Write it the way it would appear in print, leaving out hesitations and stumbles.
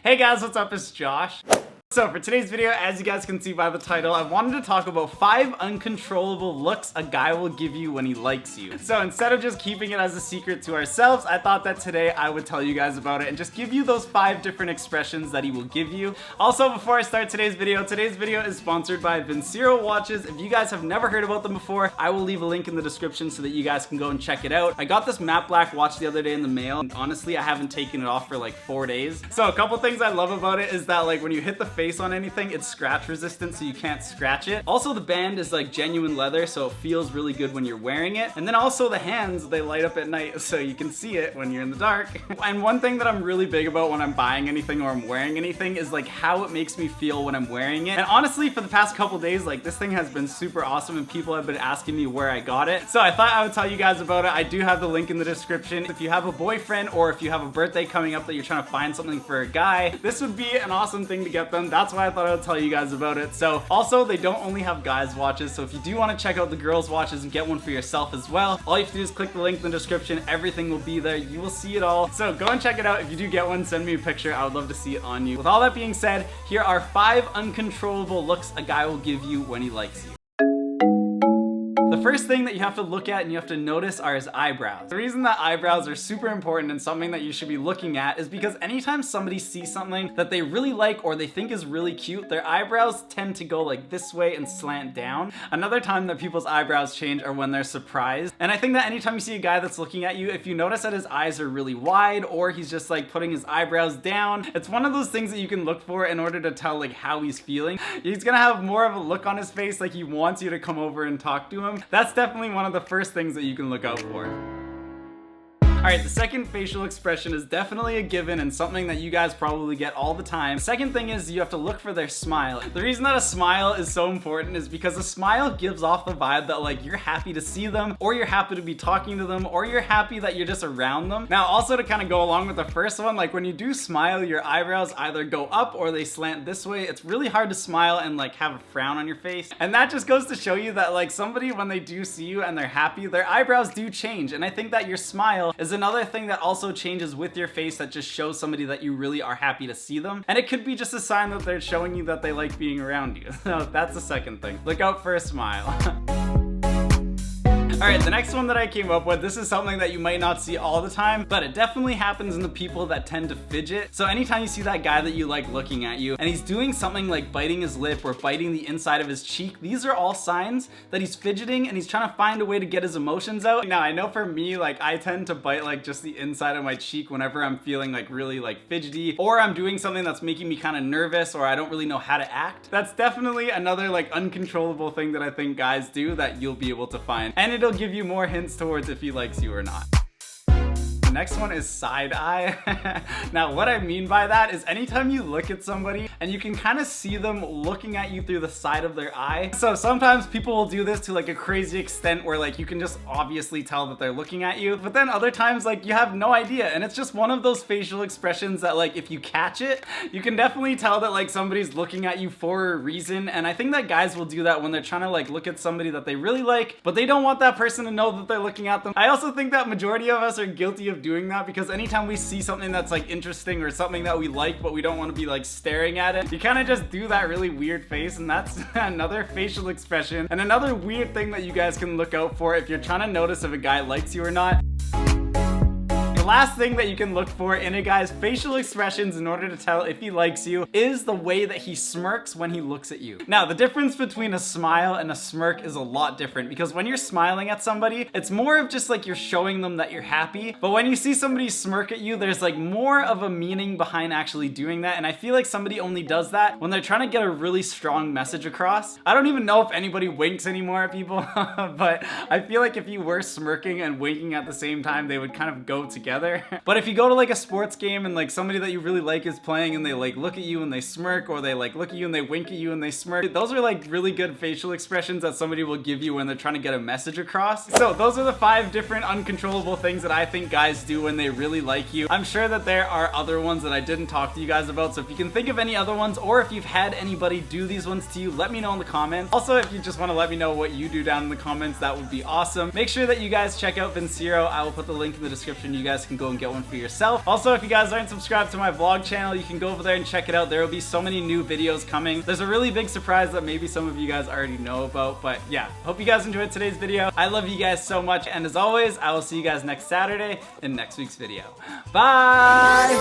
Hey guys, what's up? It's Josh. So for today's video, as you guys can see by the title, I wanted to talk about 5 uncontrollable looks a guy will give you when he likes you. So instead of just keeping it as a secret to ourselves, I thought that today I would tell you guys about it and just give you those 5 different expressions that he will give you. Also, before I start today's video is sponsored by Vincero watches. If you guys have never heard about them before, I will leave a link in the description so that you guys can go and check it out. I got this matte black watch the other day in the mail, and honestly, I haven't taken it off for like 4 days. So a couple things I love about it is that like when you hit the face on anything, it's scratch resistant, so you can't scratch it. Also, the band is like genuine leather, so it feels really good when you're wearing it. And then also the hands, they light up at night, so you can see it when you're in the dark. And one thing that I'm really big about when I'm buying anything or I'm wearing anything is like how it makes me feel when I'm wearing it. And honestly, for the past couple days, like this thing has been super awesome and people have been asking me where I got it. So I thought I would tell you guys about it. I do have the link in the description. If you have a boyfriend or if you have a birthday coming up that you're trying to find something for a guy, this would be an awesome thing to get them. That's why I thought I would tell you guys about it. So also, they don't only have guys watches, so if you do want to check out the girls watches and get one for yourself as well, all you have to do is click the link in the description. Everything will be there. You will see it all. So go and check it out. If you do get one, send me a picture. I would love to see it on you. With all that being said, here are 5 uncontrollable looks a guy will give you when he likes you. The first thing that you have to look at and you have to notice are his eyebrows. The reason that eyebrows are super important and something that you should be looking at is because anytime somebody sees something that they really like or they think is really cute, their eyebrows tend to go like this way and slant down. Another time that people's eyebrows change are when they're surprised. And I think that anytime you see a guy that's looking at you, if you notice that his eyes are really wide or he's just like putting his eyebrows down, it's one of those things that you can look for in order to tell like how he's feeling. He's gonna have more of a look on his face like he wants you to come over and talk to him. That's definitely one of the first things that you can look out for. Alright, the second facial expression is definitely a given and something that you guys probably get all the time. The second thing is you have to look for their smile. The reason that a smile is so important is because a smile gives off the vibe that like you're happy to see them, or you're happy to be talking to them, or you're happy that you're just around them. Now also to kind of go along with the first one, like when you do smile, your eyebrows either go up or they slant this way. It's really hard to smile and like have a frown on your face. And that just goes to show you that like somebody, when they do see you and they're happy, their eyebrows do change. And I think that your smile is another thing that also changes with your face that just shows somebody that you really are happy to see them. And it could be just a sign that they're showing you that they like being around you. So that's the second thing. Look out for a smile. Alright, the next one that I came up with, this is something that you might not see all the time, but it definitely happens in the people that tend to fidget. So anytime you see that guy that you like looking at you, and he's doing something like biting his lip or biting the inside of his cheek, these are all signs that he's fidgeting and he's trying to find a way to get his emotions out. Now, I know for me, like I tend to bite like just the inside of my cheek whenever I'm feeling like really like fidgety, or I'm doing something that's making me kind of nervous, or I don't really know how to act. That's definitely another like uncontrollable thing that I think guys do that you'll be able to find. And it'll give you more hints towards if he likes you or not. Next one is side eye. Now what I mean by that is anytime you look at somebody and you can kind of see them looking at you through the side of their eye. So sometimes people will do this to like a crazy extent where like you can just obviously tell that they're looking at you, but then other times like you have no idea, and it's just one of those facial expressions that like if you catch it, you can definitely tell that like somebody's looking at you for a reason. And I think that guys will do that when they're trying to like look at somebody that they really like, but they don't want that person to know that they're looking at them. I also think that majority of us are guilty of doing that, because anytime we see something that's like interesting or something that we like but we don't want to be like staring at it, you kind of just do that really weird face, and that's another facial expression and another weird thing that you guys can look out for if you're trying to notice if a guy likes you or not. The last thing that you can look for in a guy's facial expressions in order to tell if he likes you is the way that he smirks when he looks at you. Now, the difference between a smile and a smirk is a lot different, because when you're smiling at somebody, it's more of just like you're showing them that you're happy. But when you see somebody smirk at you, there's like more of a meaning behind actually doing that. And I feel like somebody only does that when they're trying to get a really strong message across. I don't even know if anybody winks anymore at people, but I feel like if you were smirking and winking at the same time, they would kind of go together. But if you go to like a sports game and like somebody that you really like is playing and they like look at you and they smirk, or they like look at you and they wink at you and they smirk, those are like really good facial expressions that somebody will give you when they're trying to get a message across. So those are the 5 different uncontrollable things that I think guys do when they really like you. I'm sure that there are other ones that I didn't talk to you guys about, so if you can think of any other ones, or if you've had anybody do these ones to you, let me know in the comments. Also, if you just want to let me know what you do down in the comments, that would be awesome. Make sure that you guys check out Vincero. I will put the link in the description. You guys guys can go and get one for yourself. Also, if you guys aren't subscribed to my vlog channel, you can go over there and check it out. There will be so many new videos coming. There's a really big surprise that maybe some of you guys already know about, but yeah, hope you guys enjoyed today's video. I love you guys so much, and as always, I will see you guys next Saturday in next week's video. Bye!